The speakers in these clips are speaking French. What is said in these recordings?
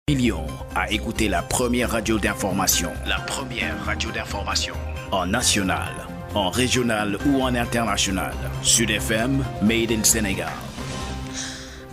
Millions à écouter la première radio d'information. La première radio d'information. En national, en régional ou en international. Sud FM, Made in Sénégal.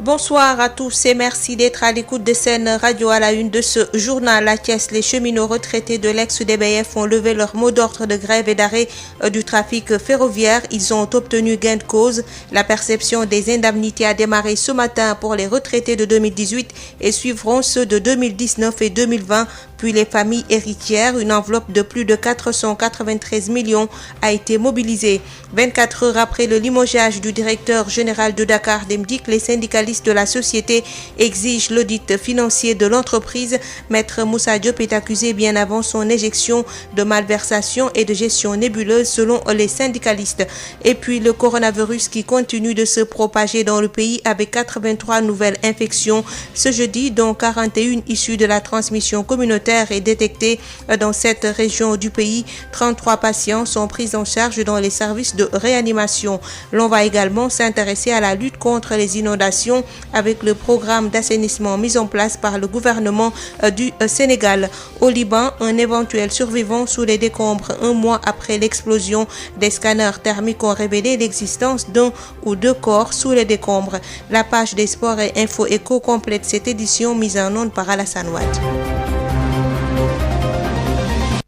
Bonsoir à tous et merci d'être à l'écoute de Sen Radio. À la une de ce journal à Thiès, les cheminots retraités de l'ex-DBF ont levé leur mot d'ordre de grève et d'arrêt du trafic ferroviaire. Ils ont obtenu gain de cause. La perception des indemnités a démarré ce matin pour les retraités de 2018 et suivront ceux de 2019 et 2020. Puis les familles héritières, une enveloppe de plus de 493 millions a été mobilisée. 24 heures après le limogeage du directeur général de Dakar Demdik, les syndicalistes de la société exigent l'audit financier de l'entreprise. Maître Moussa Diop est accusé bien avant son éjection de malversation et de gestion nébuleuse selon les syndicalistes. Et puis le coronavirus qui continue de se propager dans le pays avec 83 nouvelles infections ce jeudi, dont 41 issues de la transmission communautaire est détecté dans cette région du pays. 33 patients sont pris en charge dans les services de réanimation. L'on va également s'intéresser à la lutte contre les inondations avec le programme d'assainissement mis en place par le gouvernement du Sénégal. Au Liban, un éventuel survivant sous les décombres un mois après l'explosion. Des scanners thermiques ont révélé l'existence d'un ou deux corps sous les décombres. La page des sports et info éco complète cette édition mise en onde par Alassane Ouad.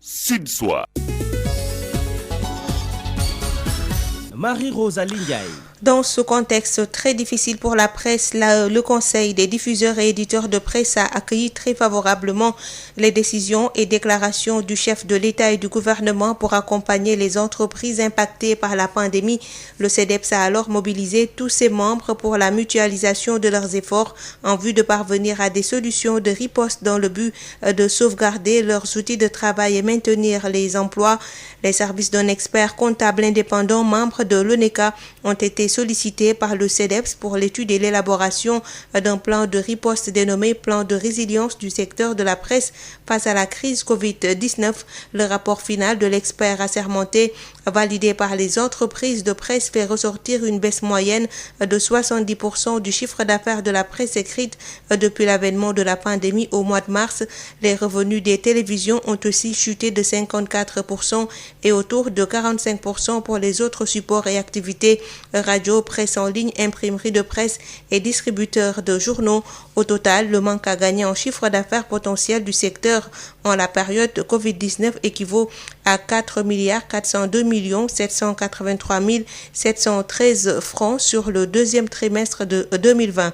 Sud-Soir. Marie-Rosalie Ndiaye. Dans ce contexte très difficile pour la presse, le Conseil des diffuseurs et éditeurs de presse a accueilli très favorablement les décisions et déclarations du chef de l'État et du gouvernement pour accompagner les entreprises impactées par la pandémie. Le CEDEPS a alors mobilisé tous ses membres pour la mutualisation de leurs efforts en vue de parvenir à des solutions de riposte dans le but de sauvegarder leurs outils de travail et maintenir les emplois. Les services d'un expert comptable indépendant, membre de l'ONECA, ont été sollicités par le CEDEPS pour l'étude et l'élaboration d'un plan de riposte dénommé Plan de résilience du secteur de la presse face à la crise Covid-19. Le rapport final de l'expert assermenté, validé par les entreprises de presse, fait ressortir une baisse moyenne de 70% du chiffre d'affaires de la presse écrite depuis l'avènement de la pandémie au mois de mars. Les revenus des télévisions ont aussi chuté de 54% et autour de 45% pour les autres supports et activités radio, presse en ligne, imprimerie de presse et distributeurs de journaux. Au total, le manque à gagner en chiffre d'affaires potentiel du secteur en la période de Covid-19 équivaut à 4 402 783 713 francs sur le deuxième trimestre de 2020.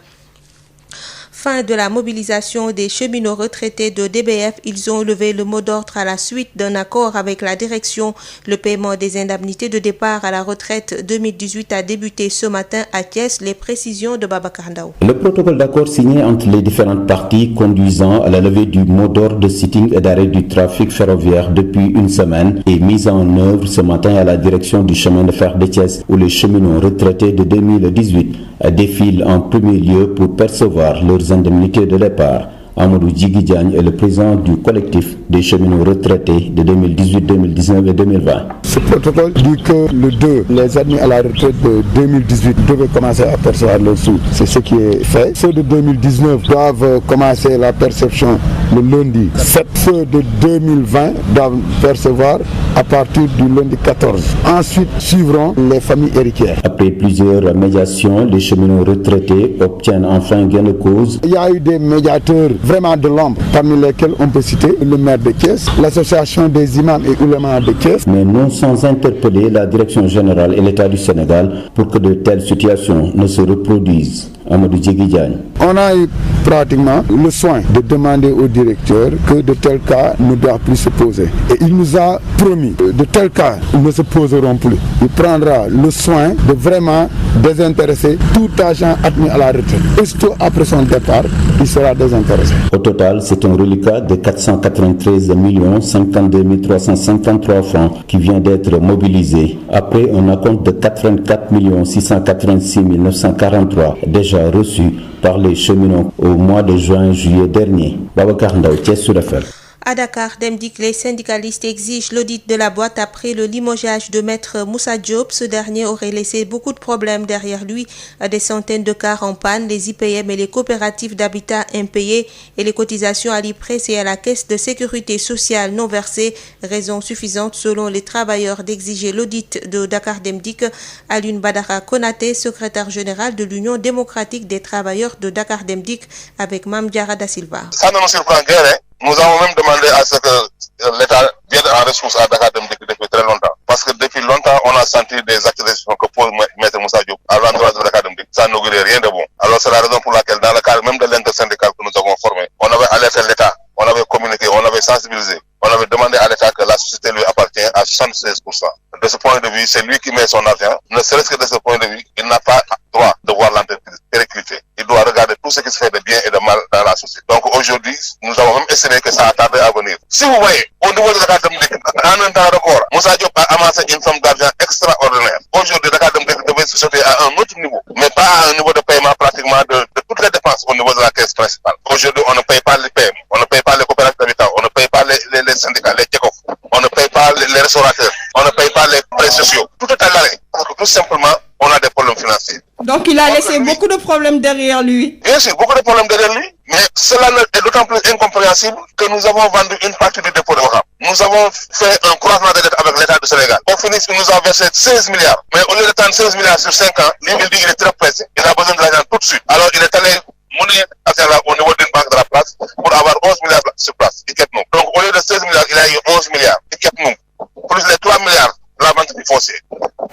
Fin de la mobilisation des cheminots retraités de DBF. Ils ont levé le mot d'ordre à la suite d'un accord avec la direction. Le paiement des indemnités de départ à la retraite 2018 a débuté ce matin à Thiès. Les précisions de Babacar Ndao. Le protocole d'accord signé entre les différentes parties conduisant à la levée du mot d'ordre de sitting et d'arrêt du trafic ferroviaire depuis une semaine est mis en œuvre ce matin à la direction du chemin de fer de Thiès, où les cheminots retraités de 2018 défilent en premier lieu pour percevoir leurs indemnités de départ. Amadou Djigui Diagne est le président du collectif des cheminots retraités de 2018, 2019 et 2020. Ce protocole dit que le 2, les admis à la retraite de 2018 devaient commencer à percevoir leurs sous. C'est ce qui est fait. Ceux de 2019 doivent commencer la perception le lundi 7. Ceux de 2020 doivent percevoir à partir du lundi 14. Ensuite suivront les familles héritières. Après plusieurs médiations, les cheminots retraités obtiennent enfin gain de cause. Il y a eu des médiateurs vraiment de l'ombre, parmi lesquels on peut citer le maire de Thiès, l'association des imams et oulémas de Thiès. Mais non sans interpeller la direction générale et l'État du Sénégal pour que de telles situations ne se reproduisent. Amadou Djigui Diagne. On a eu pratiquement le soin de demander au directeur que de tels cas ne doivent plus se poser. Et il nous a promis que de tels cas ne se poseront plus. Il prendra le soin de vraiment désintéresser tout agent admis à la retraite. Aussitôt après son départ, il sera désintéressé. Au total, c'est un reliquat de 493 52 353 francs qui vient d'être mobilisé après un acompte de 84 686 943 déjà reçu par les cheminots au mois de juin-juillet dernier. Babacar Ndao, Thiès Sud FM. À Dakar Dem Dikk, les syndicalistes exigent l'audit de la boîte après le limogeage de maître Moussa Diop. Ce dernier aurait laissé beaucoup de problèmes derrière lui, des centaines de cars en panne, les IPM et les coopératives d'habitat impayées et les cotisations à l'IPRES et à la caisse de sécurité sociale non versées. Raison suffisante selon les travailleurs d'exiger l'audit de Dakar Dem Dikk. Alioune Badara Konaté, secrétaire général de l'Union démocratique des travailleurs de Dakar Dem Dikk, avec Mame Diarra Da Silva. Ça ne nous surprend guère. Nous avons même demandé à ce que l'État vienne en ressources à Dakar Dem Dikk depuis très longtemps. Parce que depuis longtemps, on a senti des accusations que pose Maître Moussa Diop à l'endroit de Dakar Dem Dikk. Ça n'augurait rien de bon. Alors c'est la raison pour laquelle, dans le cadre même de l'intersyndical que nous avons formé, on avait alerté l'État, on avait communiqué, on avait sensibilisé, on avait demandé à l'État que la société lui appartient à 76%. De ce point de vue, c'est lui qui met son argent. Ne serait-ce que de ce point de vue, il n'a pas droit de voir l'entreprise péricliter. Il doit regarder tout ce qui se fait de bien et de mal dans la société. Donc aujourd'hui, nous avons même estimé que ça a tardé à venir. Si vous voyez, au niveau de Dakar Dem Dikk, en un temps record, Moussa Diop a amassé une somme d'argent extraordinaire. Aujourd'hui, Dakar Dem Dikk devait se sauter à un autre niveau, mais pas à un niveau de paiement pratiquement de toutes les dépenses au niveau de la caisse principale. Aujourd'hui, on ne paye pas les PM, on ne paye pas les coopératives d'habitat, on ne paye pas les syndicats, les TECOF, on ne paye pas les restaurateurs, on ne paye pas les prêts sociaux. Tout est à l'arrêt. Parce que tout simplement, on a des problèmes financiers. Donc il a laissé beaucoup de problèmes derrière lui. Bien sûr, beaucoup de problèmes derrière lui, mais cela est d'autant plus incompréhensible que nous avons vendu une partie du dépôt de Ouakam. Nous avons fait un croisement de dette avec l'État du Sénégal. Au final, il nous a versé 16 milliards. Mais au lieu de prendre 16 milliards sur 5 ans, lui, il dit qu'il est très pressé. Il a besoin de l'argent tout de suite. Alors il est allé monnaie là au niveau d'une banque de la place pour avoir 11 milliards sur place. Donc au lieu de 16 milliards, il a eu 11 milliards. Plus les 3 milliards, la vente du foncier.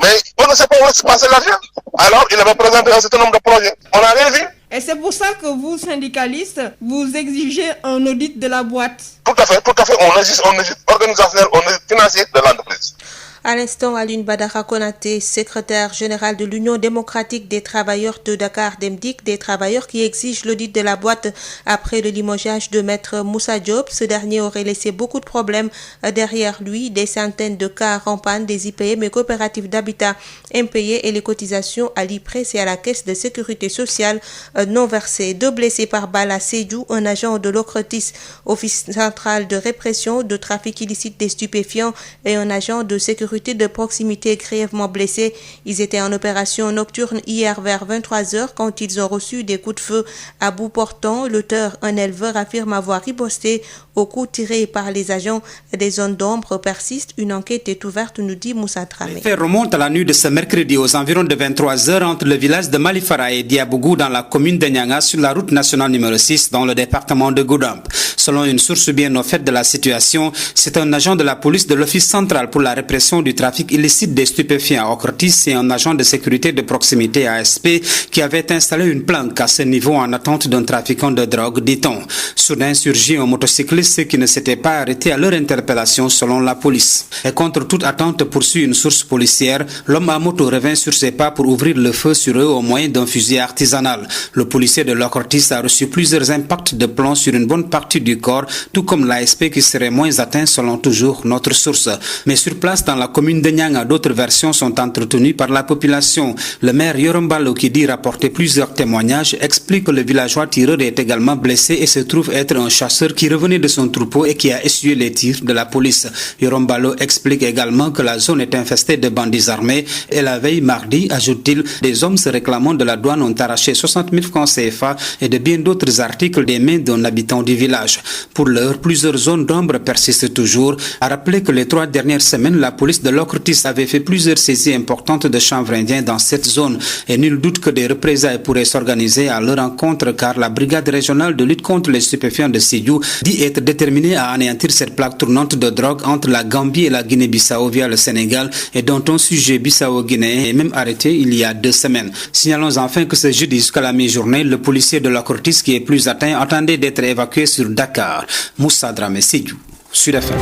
Mais on ne sait pas où se passer l'argent. Alors il avait présenté un certain nombre de projets. On n'a rien vu. Et c'est pour ça que vous, syndicalistes, vous exigez un audit de la boîte. Tout à fait. On exige organisationnel, on exige financier de l'entreprise. À l'instant, Alioune Badara Konaté, secrétaire général de l'Union démocratique des travailleurs de Dakar Dem Dikk, des travailleurs qui exigent l'audit de la boîte après le limogeage de maître Moussa Diop. Ce dernier aurait laissé beaucoup de problèmes derrière lui, des centaines de cars en panne, des IPM et coopératives d'habitat impayées et les cotisations à l'IPRES et à la caisse de sécurité sociale non versées. 2 blessés par balle à Sédhiou, un agent de l'OCRTIS, Office central de répression de trafic illicite des stupéfiants, et un agent de sécurité de proximité grièvement blessés. Ils étaient en opération nocturne hier vers 23h quand ils ont reçu des coups de feu à bout portant. L'auteur, un éleveur, affirme avoir riposté aux coups tirés par les agents. Des zones d'ombre persistent. Une enquête est ouverte, nous dit Moussa Dramé. Les faits remontent à la nuit de ce mercredi aux environs de 23h entre le village de Malifara et Diabougou dans la commune de Nyanga sur la route nationale numéro 6 dans le département de Goudomp. Selon une source bien au fait de la situation, c'est un agent de la police de l'Office central pour la répression du trafic illicite des stupéfiants OCRTIS et un agent de sécurité de proximité ASP qui avait installé une planque à ce niveau en attente d'un trafiquant de drogue, dit-on. Soudain surgit un motocycliste qui ne s'était pas arrêté à leur interpellation selon la police. Et contre toute attente, poursuit une source policière, l'homme à moto revint sur ses pas pour ouvrir le feu sur eux au moyen d'un fusil artisanal. Le policier de l'OCRTIS a reçu plusieurs impacts de plomb sur une bonne partie du corps, tout comme l'ASP qui serait moins atteint selon toujours notre source. Mais sur place dans la commune de Nyanga, d'autres versions sont entretenues par la population. Le maire Yorombalo, qui dit rapporter plusieurs témoignages, explique que le villageois tireur est également blessé et se trouve être un chasseur qui revenait de son troupeau et qui a essuyé les tirs de la police. Yorombalo explique également que la zone est infestée de bandits armés et la veille mardi, ajoute-t-il, des hommes se réclamant de la douane ont arraché 60 000 francs CFA et de bien d'autres articles des mains d'un habitant du village. Pour l'heure, plusieurs zones d'ombre persistent toujours. A rappeler que les 3 dernières semaines, la police de l'OCRTIS avait fait plusieurs saisies importantes de chanvre indien dans cette zone et nul doute que des représailles pourraient s'organiser à leur encontre car la brigade régionale de lutte contre les stupéfiants de Sédhiou dit être déterminée à anéantir cette plaque tournante de drogue entre la Gambie et la Guinée-Bissau via le Sénégal et dont un sujet bissau-guinéen est même arrêté il y a 2 semaines. Signalons enfin que ce jeudi jusqu'à la mi-journée, le policier de l'OCRTIS qui est plus atteint attendait d'être évacué sur Dakar. Moussa Dramé, Sédhiou, Sud FM.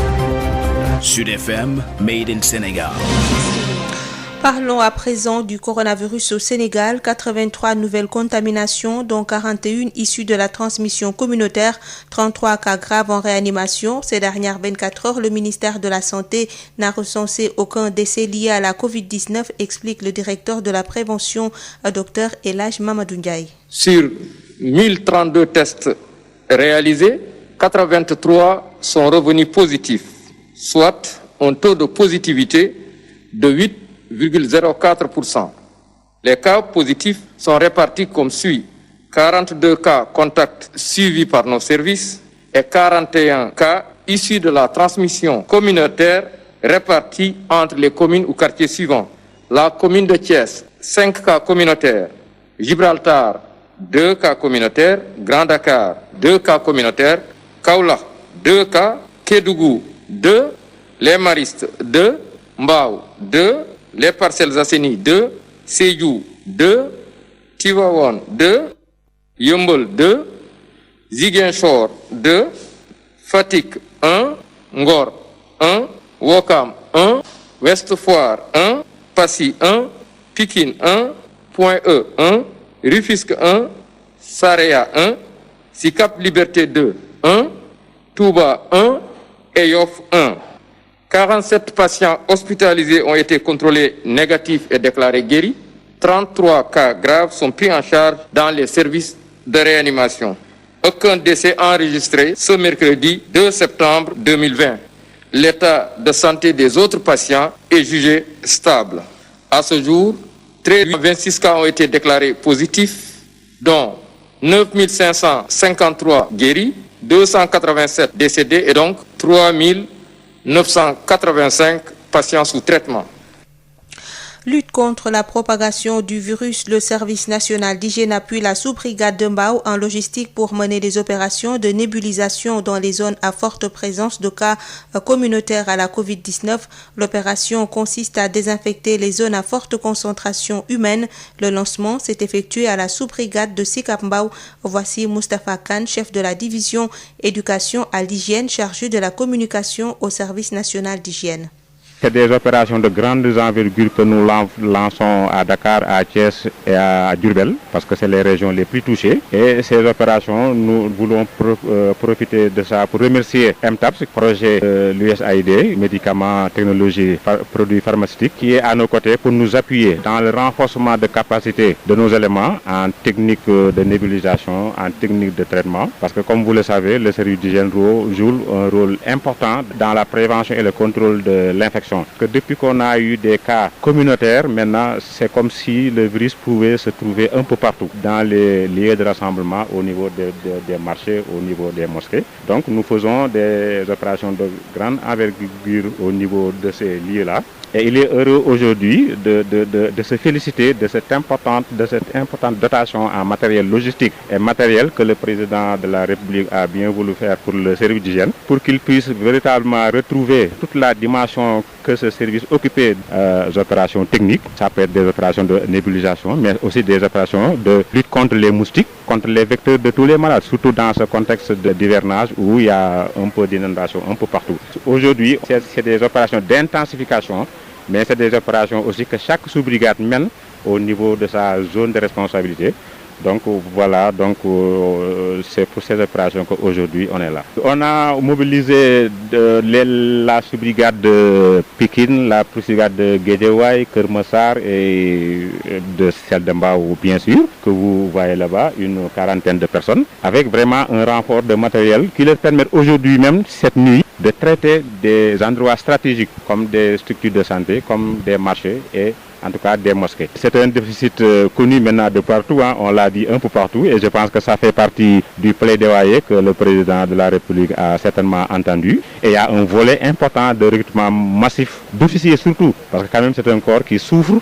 Sud FM, Made in Sénégal. Parlons à présent du coronavirus au Sénégal. 83 nouvelles contaminations, dont 41 issues de la transmission communautaire, 33 cas graves en réanimation. Ces dernières 24 heures, le ministère de la Santé n'a recensé aucun décès lié à la Covid-19, explique le directeur de la prévention, Dr El Hadj Mamadou Ndiaye. Sur 1032 tests réalisés, 83 sont revenus positifs, soit un taux de positivité de 8,04%. Les cas positifs sont répartis comme suit. 42 cas contacts suivis par nos services et 41 cas issus de la transmission communautaire répartis entre les communes ou quartiers suivants. La commune de Thiès, 5 cas communautaires. Gibraltar, 2 cas communautaires. Grand Dakar, 2 cas communautaires. Kaolack, 2 cas. Kédougou, 2. Les Maristes, 2. Mbao, 2. Les Parcelles Assainies, 2. Sédhiou, 2. Tivaouane, 2. Yeumbeul, 2. Ziguinchor, 2. Fatick, 1. Ngor, 1. Ouakam, 1. Ouest Foire, 1. Passy, 1. Pikine, 1. Point-E, 1. Rufisque, 1. Saraya, 1. Sicap Liberté 2, 1. Touba, 1. et Yoff 1. 47 patients hospitalisés ont été contrôlés négatifs et déclarés guéris. 33 cas graves sont pris en charge dans les services de réanimation. Aucun décès enregistré ce mercredi 2 septembre 2020. L'état de santé des autres patients est jugé stable. À ce jour, 26 cas ont été déclarés positifs, dont 9 553 guéris, 287 décédés et donc 3 985 patients sous traitement. Lutte contre la propagation du virus, le service national d'hygiène appuie la sous-brigade de Mbao en logistique pour mener des opérations de nébulisation dans les zones à forte présence de cas communautaires à la Covid-19. L'opération consiste à désinfecter les zones à forte concentration humaine. Le lancement s'est effectué à la sous-brigade de Sicap Mbao. Voici Moustapha Kane, chef de la division éducation à l'hygiène chargé de la communication au service national d'hygiène. C'est des opérations de grande envergure que nous lançons à Dakar, à Thiès et à Diourbel, parce que c'est les régions les plus touchées. Et ces opérations, nous voulons profiter de ça pour remercier MTAPS, projet l'USAID, médicaments, technologies, produits pharmaceutiques, qui est à nos côtés pour nous appuyer dans le renforcement de capacité de nos éléments en technique de nébulisation, en technique de traitement. Parce que comme vous le savez, le service d'hygiène joue un rôle important dans la prévention et le contrôle de l'infection. Que depuis qu'on a eu des cas communautaires, maintenant c'est comme si le virus pouvait se trouver un peu partout, dans les lieux de rassemblement, au niveau des marchés, au niveau des mosquées. Donc nous faisons des opérations de grande envergure au niveau de ces lieux-là. Et il est heureux aujourd'hui de se féliciter de cette importante dotation en matériel logistique et matériel que le président de la République a bien voulu faire pour le service d'hygiène, pour qu'il puisse véritablement retrouver toute la dimension que ce service occupait des opérations techniques. Ça peut être des opérations de nébulisation, mais aussi des opérations de lutte contre les moustiques, contre les vecteurs de tous les malades, surtout dans ce contexte d'hivernage où il y a un peu d'inondation un peu partout. Aujourd'hui, c'est des opérations d'intensification, mais c'est des opérations aussi que chaque sous-brigade mène au niveau de sa zone de responsabilité. Donc voilà, c'est pour ces opérations qu'aujourd'hui on est là. On a mobilisé la sous-brigade de Pikine, la sous-brigade de Guédiawaye, Keur Massar et de celle de Mbao bien sûr, que vous voyez là-bas, une quarantaine de personnes, avec vraiment un renfort de matériel qui leur permet aujourd'hui même, cette nuit, de traiter des endroits stratégiques comme des structures de santé, comme des marchés et en tout cas des mosquées. C'est un déficit connu maintenant de partout, on l'a dit un peu partout, et je pense que ça fait partie du plaidoyer que le président de la République a certainement entendu. Et il y a un volet important de recrutement massif d'officiers surtout, parce que quand même c'est un corps qui souffre.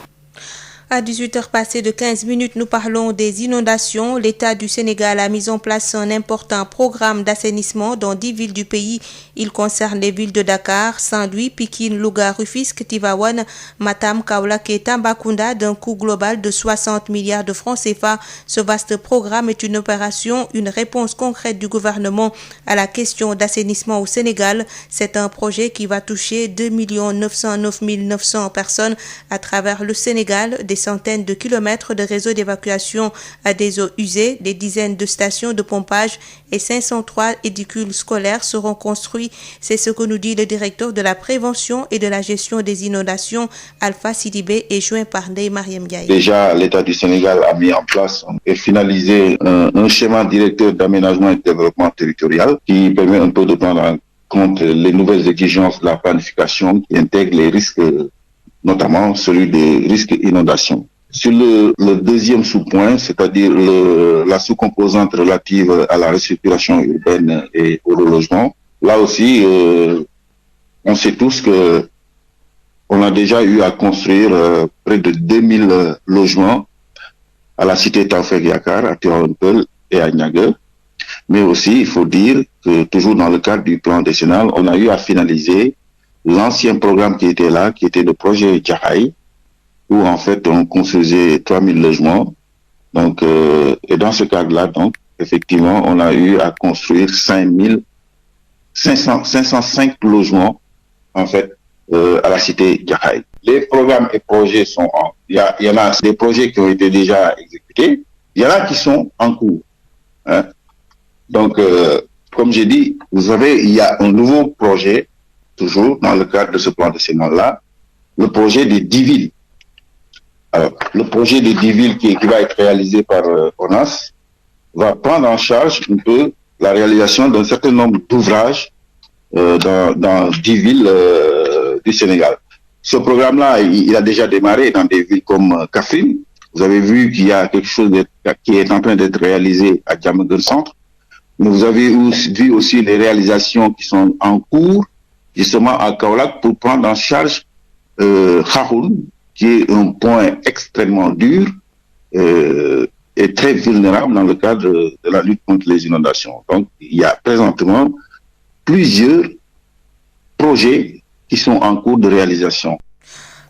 À 18h passées de 15 minutes, nous parlons des inondations. L'État du Sénégal a mis en place un important programme d'assainissement dans 10 villes du pays. Il concerne les villes de Dakar, Saint-Louis, Pikine, Louga, Rufisque, Tivaouane, Matam, Kaolack et Tambacounda d'un coût global de 60 milliards de francs CFA. Ce vaste programme est une opération, une réponse concrète du gouvernement à la question d'assainissement au Sénégal. C'est un projet qui va toucher 2 909 900 personnes à travers le Sénégal. Des des centaines de kilomètres de réseaux d'évacuation des eaux usées, des dizaines de stations de pompage et 503 édicules scolaires seront construits. C'est ce que nous dit le directeur de la prévention et de la gestion des inondations, Alpha Sidibé, et joint par Ndeye Mariam Ndiaye. Déjà, l'État du Sénégal a mis en place et finalisé un schéma directeur d'aménagement et de développement territorial qui permet un peu de prendre en compte les nouvelles exigences de la planification qui intègrent les risques, notamment celui des risques inondations. Sur le deuxième sous-point, c'est-à-dire la sous-composante relative à la restructuration urbaine et au relogement, là aussi, on sait tous que on a déjà eu à construire près de 2000 logements à la cité Tawfekh Yakar, à Tivaouane Peulh et à Niaga. Mais aussi, il faut dire que toujours dans le cadre du plan décennal, on a eu à finaliser l'ancien programme qui était là, qui était le projet Djahaï, où en fait on construisait 3000 logements. Donc, et dans ce cadre-là, donc, effectivement, on a eu à construire 505 logements, en fait, à la cité Djahaï. Les programmes et projets sont il y en a des projets qui ont été déjà exécutés, il y en a qui sont en cours. Hein. Donc, comme j'ai dit, vous savez, il y a un nouveau projet, toujours dans le cadre de ce plan décennal-là, le projet des 10 villes. Alors, le projet des 10 villes qui va être réalisé par ONAS va prendre en charge un peu la réalisation d'un certain nombre d'ouvrages dans 10 villes du Sénégal. Ce programme-là, il a déjà démarré dans des villes comme Kaffrine. Vous avez vu qu'il y a quelque chose qui est en train d'être réalisé à Diamaguène Centre. Mais vous avez vu aussi les réalisations qui sont en cours, justement à Kaolack, pour prendre en charge Khahoun, qui est un point extrêmement dur et très vulnérable dans le cadre de la lutte contre les inondations. Donc, il y a présentement plusieurs projets qui sont en cours de réalisation.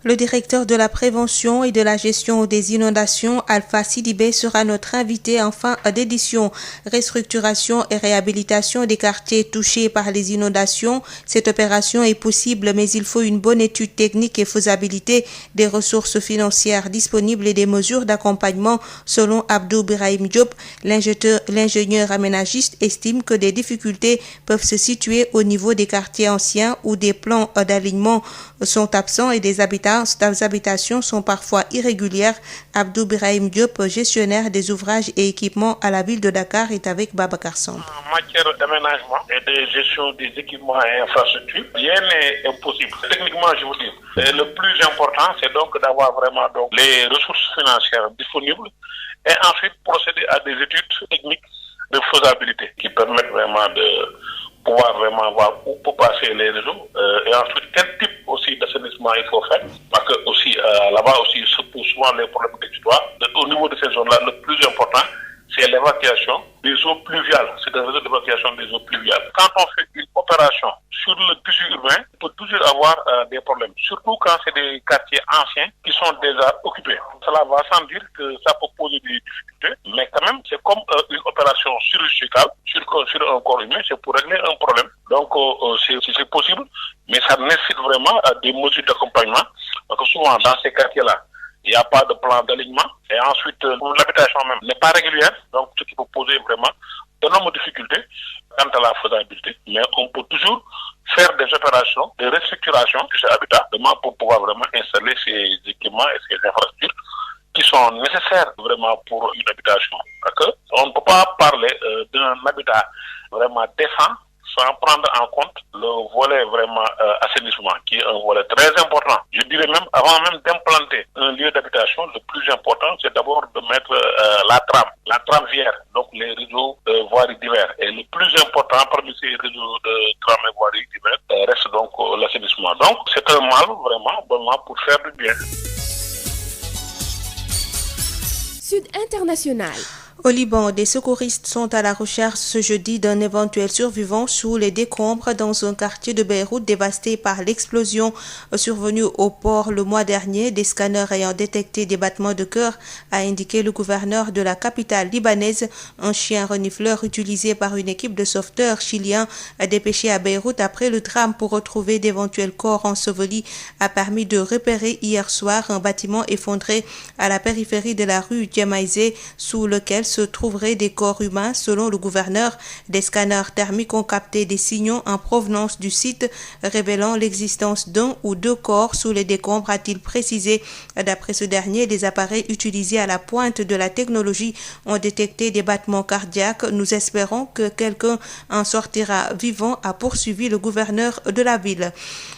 Le directeur de la prévention et de la gestion des inondations, Alpha Sidibé, sera notre invité en fin d'édition. Restructuration et réhabilitation des quartiers touchés par les inondations. Cette opération est possible, mais il faut une bonne étude technique et faisabilité, des ressources financières disponibles et des mesures d'accompagnement. Selon Abdou Birahim Diop, l'ingénieur aménagiste estime que des difficultés peuvent se situer au niveau des quartiers anciens où des plans d'alignement sont absents et des habitations sont parfois irrégulières. Abdou Birahim Diop, gestionnaire des ouvrages et équipements à la ville de Dakar, est avec Babacar Samb. En matière d'aménagement et de gestion des équipements et infrastructures, rien n'est impossible. Techniquement, je vous dis. Et le plus important, c'est donc d'avoir vraiment les ressources financières disponibles et ensuite procéder à des études techniques de faisabilité qui permettent vraiment de pouvoir vraiment voir où peut passer les réseaux et ensuite quel type aussi d'assainissement il faut faire, parce que aussi là-bas aussi se posent souvent les problèmes d'exutoire. Au niveau de ces zones-là, le plus important, c'est l'évacuation des eaux pluviales. C'est un réseau d'évacuation des eaux pluviales. Quand on fait une opération sur le tissu urbain, on peut toujours avoir des problèmes, surtout quand c'est des quartiers anciens qui sont déjà occupés. Cela va sans dire que ça peut poser des difficultés, mais quand même, c'est comme une opération chirurgicale sur un corps humain, c'est pour régler un problème. Donc, c'est possible, mais ça nécessite vraiment des mesures d'accompagnement, parce que souvent, dans ces quartiers-là, il n'y a pas de plan d'alignement. Et ensuite, l'habitation même n'est pas régulière. Donc, ce qui peut poser vraiment d'énormes difficultés quant à la faisabilité. Mais on peut toujours faire des opérations de restructuration de ces habitats pour pouvoir vraiment installer ces équipements et ces infrastructures qui sont nécessaires vraiment pour une habitation. Parce qu'on ne peut pas parler d'un habitat vraiment décent sans prendre en compte le volet vraiment assainissement, qui est un volet très important. Je dirais même, avant même d'implanter un lieu d'habitation, le plus important, c'est d'abord de mettre la trame viaire, donc les réseaux de voiries divers. Et le plus important parmi ces réseaux de trame et voiries divers reste donc l'assainissement. Donc, c'est un mal vraiment pour faire du bien. Sud International. Au Liban, des secouristes sont à la recherche ce jeudi d'un éventuel survivant sous les décombres dans un quartier de Beyrouth dévasté par l'explosion survenue au port le mois dernier. Des scanners ayant détecté des battements de cœur, a indiqué le gouverneur de la capitale libanaise. Un chien renifleur utilisé par une équipe de sauveteurs chiliens dépêchés à Beyrouth après le drame pour retrouver d'éventuels corps ensevelis a permis de repérer hier soir un bâtiment effondré à la périphérie de la rue Djemaïzé sous lequel se trouveraient des corps humains. Selon le gouverneur, des scanners thermiques ont capté des signaux en provenance du site révélant l'existence d'un ou deux corps sous les décombres, a-t-il précisé. D'après ce dernier, les appareils utilisés à la pointe de la technologie ont détecté des battements cardiaques. Nous espérons que quelqu'un en sortira vivant, a poursuivi le gouverneur de la ville.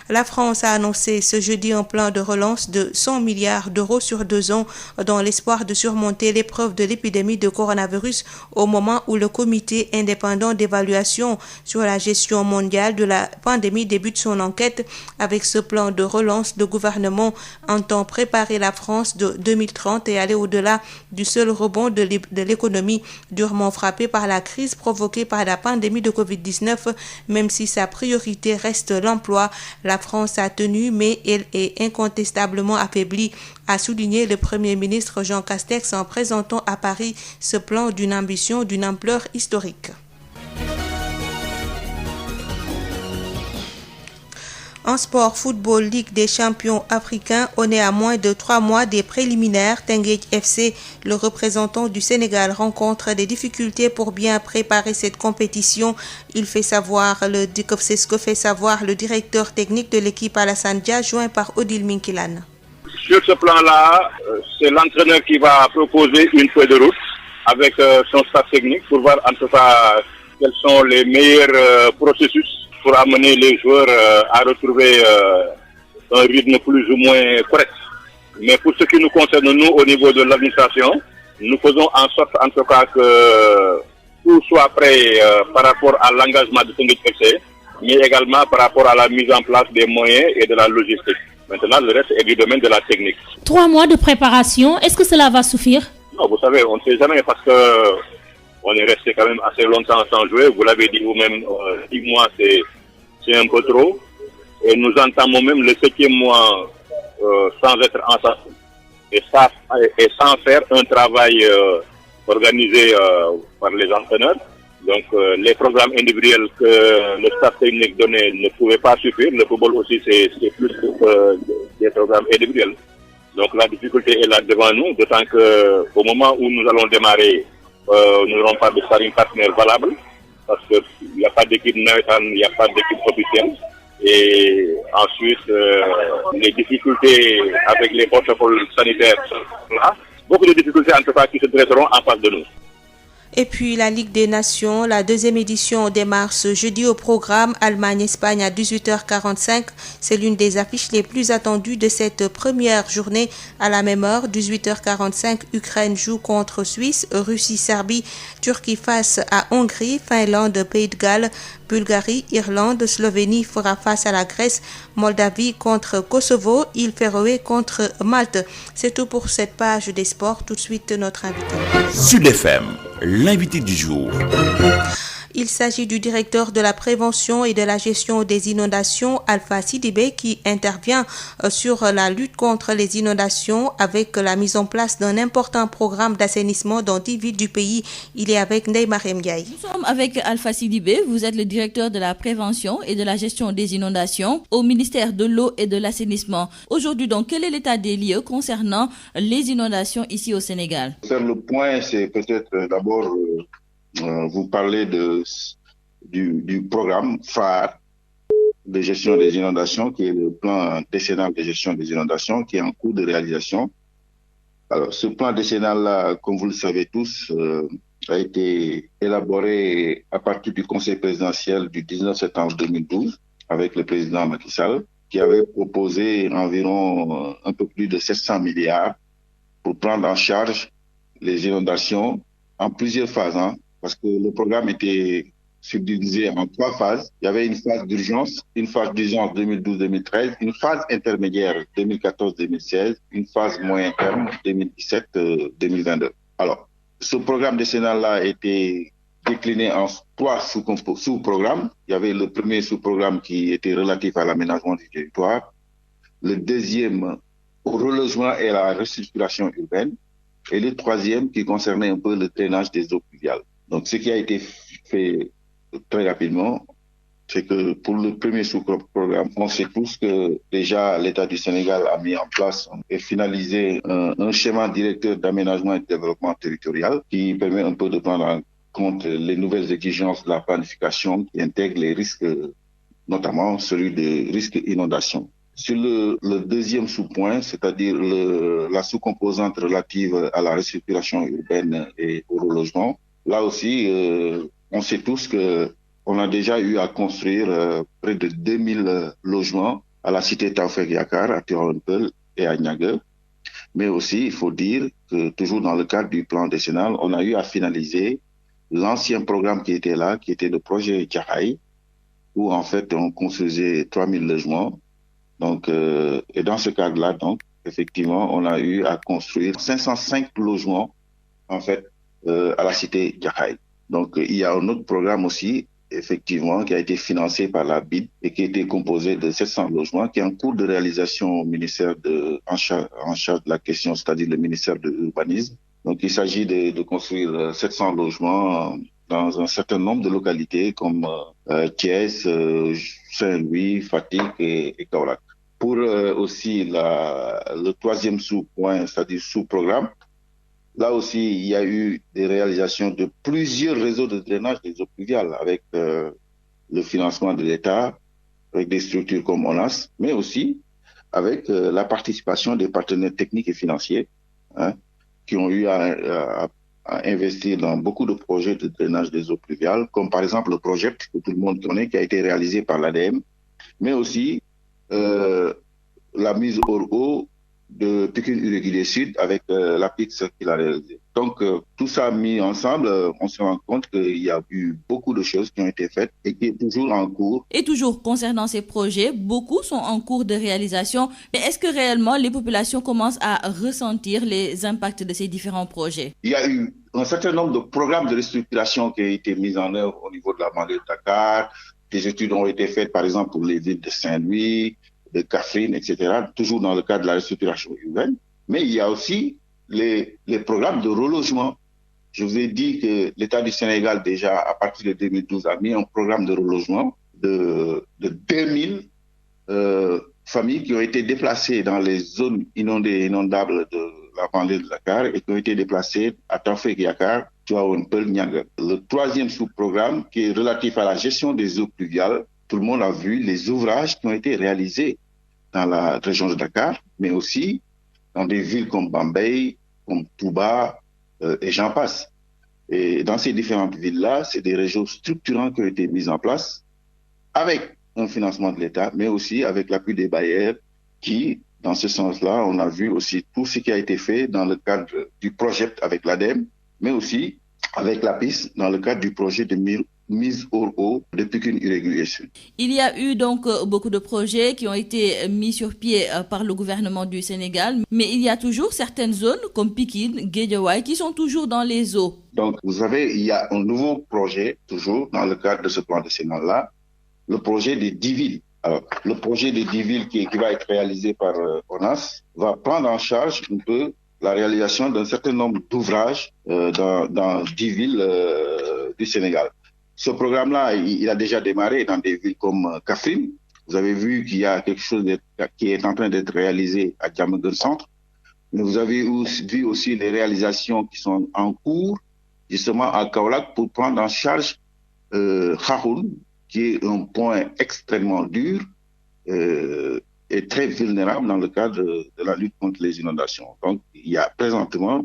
La France a annoncé ce jeudi un plan de relance de 100 milliards d'euros sur 2 ans dans l'espoir de surmonter l'épreuve de l'épidémie de coronavirus au moment où le comité indépendant d'évaluation sur la gestion mondiale de la pandémie débute son enquête. Avec ce plan de relance, le gouvernement entend préparer la France de 2030 et aller au-delà du seul rebond de l'économie durement frappée par la crise provoquée par la pandémie de Covid-19. Même si sa priorité reste l'emploi, la France a tenu, mais elle est incontestablement affaiblie, a souligné le Premier ministre Jean Castex en présentant à Paris ce plan d'une ambition d'une ampleur historique. En sport, football, Ligue des champions africains, on est à moins de 3 mois des préliminaires. Teungueth FC, le représentant du Sénégal, rencontre des difficultés pour bien préparer cette compétition. C'est ce que fait savoir le directeur technique de l'équipe Alassane Dia, joint par Odile Minkilan. Sur ce plan-là, c'est l'entraîneur qui va proposer une feuille de route avec son staff technique pour voir en tout cas quels sont les meilleurs processus pour amener les joueurs à retrouver un rythme plus ou moins correct. Mais pour ce qui nous concerne, nous, au niveau de l'administration, nous faisons en sorte en tout cas que tout soit prêt par rapport à l'engagement de Teungueth FC, mais également par rapport à la mise en place des moyens et de la logistique. Maintenant, le reste est du domaine de la technique. 3 mois de préparation, est-ce que cela va suffire? Non, vous savez, on ne sait jamais parce que on est resté quand même assez longtemps sans jouer. Vous l'avez dit vous-même, 10 mois, c'est un peu trop. Et nous entamons même le 7e mois sans être en santé. Et sans faire un travail organisé par les entraîneurs. Donc, les programmes individuels que le staff technique donnait ne pouvaient pas suffire. Le football aussi, c'est plus que des programmes individuels. Donc, la difficulté est là devant nous, d'autant qu'au moment où nous allons démarrer, nous n'aurons pas de sparring partenaire valable, parce qu'il n'y a pas d'équipe neutre, il n'y a pas d'équipe officielle. Et ensuite, les difficultés avec les protocoles sanitaires sont là. Beaucoup de difficultés en tout cas qui se dresseront en face de nous. Et puis la Ligue des Nations, la 2e édition démarre ce jeudi au programme Allemagne-Espagne à 18h45. C'est l'une des affiches les plus attendues de cette première journée. À la même heure, 18h45, Ukraine joue contre Suisse, Russie-Serbie, Turquie face à Hongrie, Finlande, Pays de Galles, Bulgarie, Irlande, Slovénie fera face à la Grèce, Moldavie contre Kosovo, Île Féroé contre Malte. C'est tout pour cette page des sports. Tout de suite, notre invité. Sud FM, l'invité du jour. Il s'agit du directeur de la prévention et de la gestion des inondations, Alpha Sidibé, qui intervient sur la lutte contre les inondations avec la mise en place d'un important programme d'assainissement dans 10 villes du pays. Il est avec Ndeye Mariam Ndiaye. Nous sommes avec Alpha Sidibé. Vous êtes le directeur de la prévention et de la gestion des inondations au ministère de l'eau et de l'assainissement. Aujourd'hui, donc, quel est l'état des lieux concernant les inondations ici au Sénégal? Faire le point, c'est peut-être d'abord vous parlez du programme phare de gestion des inondations, qui est le plan décennal de gestion des inondations, qui est en cours de réalisation. Alors, ce plan décennal-là, comme vous le savez tous, a été élaboré à partir du Conseil présidentiel du 19 septembre 2012 avec le président Macky Sall, qui avait proposé environ un peu plus de 700 milliards pour prendre en charge les inondations en plusieurs phases, parce que le programme était subdivisé en 3 phases. Il y avait une phase d'urgence 2012-2013, une phase intermédiaire 2014-2016, une phase moyen terme 2017-2022. Alors, Ce programme décennal-là a été décliné en 3 sous-programmes. Il y avait le premier sous-programme qui était relatif à l'aménagement du territoire, le deuxième au relogement et à la restructuration urbaine, et le troisième qui concernait un peu le drainage des eaux pluviales. Donc, ce qui a été fait très rapidement, c'est que pour le premier sous-programme, on sait tous que déjà l'État du Sénégal a mis en place et finalisé un schéma directeur d'aménagement et de développement territorial qui permet un peu de prendre en compte les nouvelles exigences de la planification qui intègrent les risques, notamment celui des risques inondations. Sur le deuxième sous-point, c'est-à-dire la sous-composante relative à la restructuration urbaine et au relogement, là aussi, on sait tous que on a déjà eu à construire près de 2000 logements à la cité Tawfekh Yakar, à Tivaouane et à Niaga. Mais aussi, il faut dire que toujours dans le cadre du plan décennal, on a eu à finaliser l'ancien programme qui était là, qui était le projet Djahaï, où en fait on construisait 3000 logements. Donc, et dans ce cadre-là, donc, effectivement, on a eu à construire 505 logements, en fait, à la cité Djahaï. Donc, il y a un autre programme aussi, effectivement, qui a été financé par la BID et qui a été composé de 700 logements, qui est en cours de réalisation au ministère en charge de la question, c'est-à-dire le ministère de l'Urbanisme. Donc, il s'agit de construire 700 logements dans un certain nombre de localités comme Thiès, Saint-Louis, Fatick et Kaolack. Pour aussi le troisième sous-point, c'est-à-dire sous-programme, là aussi, il y a eu des réalisations de plusieurs réseaux de drainage des eaux pluviales avec le financement de l'État, avec des structures comme ONAS, mais aussi avec la participation des partenaires techniques et financiers qui ont eu à investir dans beaucoup de projets de drainage des eaux pluviales, comme par exemple le projet que tout le monde connaît, qui a été réalisé par l'ADM, mais aussi la mise hors eau de Pikine Irrégulier Sud avec la PIX qu'il a réalisé. Donc, tout ça mis ensemble, on se rend compte qu'il y a eu beaucoup de choses qui ont été faites et qui est toujours en cours. Et toujours concernant ces projets, beaucoup sont en cours de réalisation. Mais est-ce que réellement les populations commencent à ressentir les impacts de ces différents projets? Il y a eu un certain nombre de programmes de restructuration qui ont été mis en œuvre au niveau de la banlieue de Dakar. Des études ont été faites, par exemple, pour les villes de Saint-Louis, de Kaffrine, etc., toujours dans le cadre de la restructuration urbaine. Mais il y a aussi les programmes de relogement. Je vous ai dit que l'État du Sénégal, déjà, à partir de 2012, a mis un programme de relogement de 2000 familles qui ont été déplacées dans les zones inondées et inondables de la banlieue de Dakar et qui ont été déplacées à Tawfekh Yakar, Tivaouane Peulh, Niaga. Le troisième sous-programme, qui est relatif à la gestion des eaux pluviales, tout le monde a vu les ouvrages qui ont été réalisés dans la région de Dakar, mais aussi dans des villes comme Bambey, comme Touba, et j'en passe. Et dans ces différentes villes-là, c'est des réseaux structurants qui ont été mis en place avec un financement de l'État, mais aussi avec l'appui des bailleurs qui, dans ce sens-là, on a vu aussi tout ce qui a été fait dans le cadre du projet avec l'ADEME, mais aussi avec la PIS dans le cadre du projet de mise hors eau de Pikine Irrégulier Sud. Il y a eu donc beaucoup de projets qui ont été mis sur pied par le gouvernement du Sénégal, mais il y a toujours certaines zones comme Pikine, Guédiawaye qui sont toujours dans les eaux. Donc vous savez, il y a un nouveau projet, toujours dans le cadre de ce plan décennal-là, le projet des 10 villes. Alors, le projet des 10 villes qui va être réalisé par ONAS va prendre en charge un peu la réalisation d'un certain nombre d'ouvrages dans 10 villes du Sénégal. Ce programme-là, il a déjà démarré dans des villes comme Kaffrine. Vous avez vu qu'il y a quelque chose qui est en train d'être réalisé à Diamaguène Centre. Mais vous avez vu aussi les réalisations qui sont en cours, justement à Kaolack, pour prendre en charge Khahoun, qui est un point extrêmement dur et très vulnérable dans le cadre de la lutte contre les inondations. Donc, il y a présentement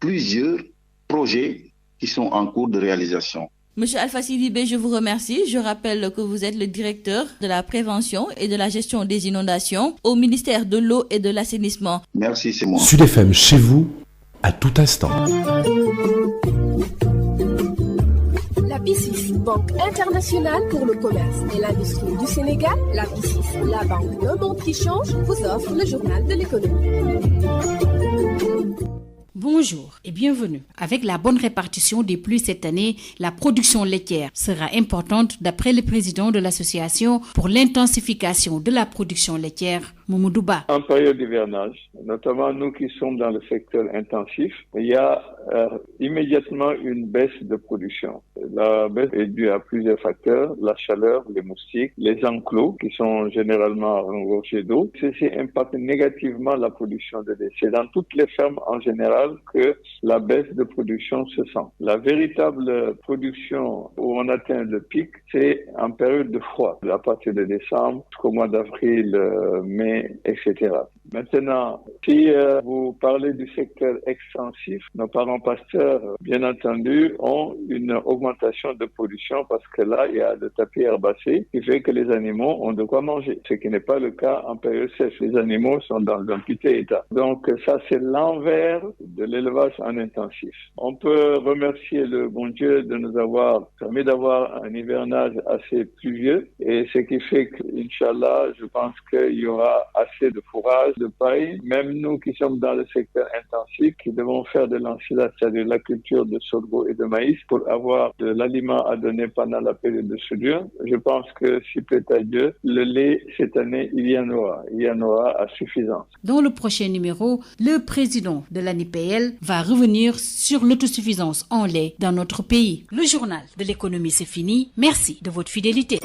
plusieurs projets qui sont en cours de réalisation. Monsieur Alpha Sidibé, je vous remercie. Je rappelle que vous êtes le directeur de la prévention et de la gestion des inondations au ministère de l'eau et de l'assainissement. Merci, c'est moi. Sud FM, chez vous, à tout instant. La BICIS, Banque internationale pour le commerce et l'industrie du Sénégal, la BICIS, la banque d'un monde qui change, vous offre le journal de l'économie. Bonjour et bienvenue. Avec la bonne répartition des pluies cette année, la production laitière sera importante d'après le président de l'association pour l'intensification de la production laitière, Mamadou Ba. En période d'hivernage, notamment nous qui sommes dans le secteur intensif, il y a immédiatement une baisse de production. La baisse est due à plusieurs facteurs, la chaleur, les moustiques, les enclos qui sont généralement engorgés d'eau. Ceci impacte négativement la production de lait. C'est dans toutes les fermes en général que la baisse de production se sent. La véritable production où on atteint le pic, c'est en période de froid, à partir de décembre jusqu'au mois d'avril, mai, etc. Maintenant, si vous parlez du secteur extensif, nos parents pasteurs, bien entendu, ont une augmentation de production parce que là, il y a le tapis herbacé qui fait que les animaux ont de quoi manger, ce qui n'est pas le cas en période sèche. Les animaux sont dans un piteux état. Donc ça, c'est l'envers de l'élevage en intensif. On peut remercier le bon Dieu de nous avoir permis d'avoir un hivernage assez pluvieux et ce qui fait que, Inch'Allah, je pense qu'il y aura assez de fourrage, de paille. Même nous qui sommes dans le secteur intensif, qui devons faire de l'ensilage, c'est-à-dire la culture de sorgho et de maïs pour avoir de l'aliment à donner pendant la période de soudure. Je pense que si plaît à Dieu, le lait cette année, il y en aura à suffisance. Dans le prochain numéro, le président de l'ANIPL va revenir sur l'autosuffisance en lait dans notre pays. Le journal de l'économie, c'est fini. Merci de votre fidélité.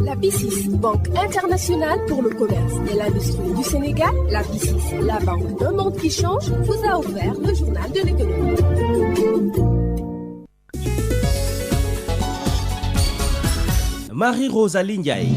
La BICIS, Banque internationale pour le commerce et l'industrie du Sénégal, la BICIS, la banque d'un monde qui change, vous a offert le journal de l'économie. Marie-Rosalie Ndiaye.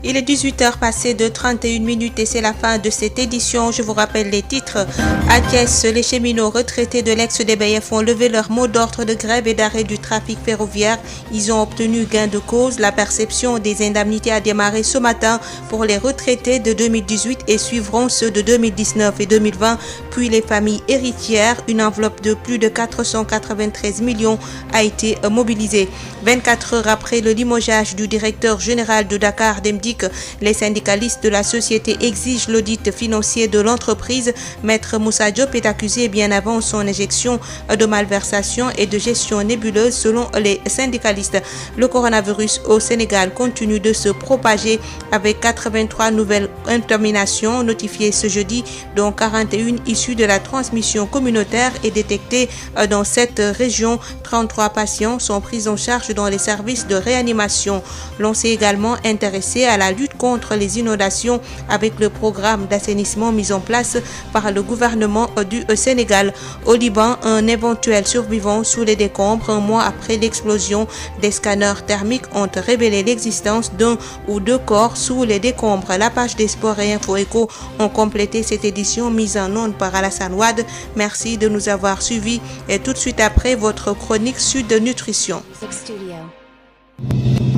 Il est 18h passé de 31 minutes et c'est la fin de cette édition. Je vous rappelle les titres. À Thiès, les cheminots retraités de l'ex-DBF ont levé leur mot d'ordre de grève et d'arrêt du trafic ferroviaire. Ils ont obtenu gain de cause. La perception des indemnités a démarré ce matin pour les retraités de 2018 et suivront ceux de 2019 et 2020. Puis les familles héritières, une enveloppe de plus de 493 millions a été mobilisée. 24 heures après le limogeage du directeur général de Dakar Demdik, les syndicalistes de la société exigent l'audit financier de l'entreprise. Maître Moussa Diop est accusé bien avant son éjection de malversation et de gestion nébuleuse selon les syndicalistes. Le coronavirus au Sénégal continue de se propager avec 83 nouvelles contaminations notifiées ce jeudi, dont 41 issues de la transmission communautaire et détectées dans cette région. 33 patients sont pris en charge dans les services de réanimation. L'on s'est également intéressé à la lutte contre les inondations avec le programme d'assainissement mis en place par le gouvernement du Sénégal. Au Liban, un éventuel survivant sous les décombres, un mois après l'explosion, des scanners thermiques ont révélé l'existence d'un ou deux corps sous les décombres. La page des sports et Info Éco ont complété cette édition mise en onde par Alassane Wade. Merci de nous avoir suivis et tout de suite après votre chronique Sud Nutrition.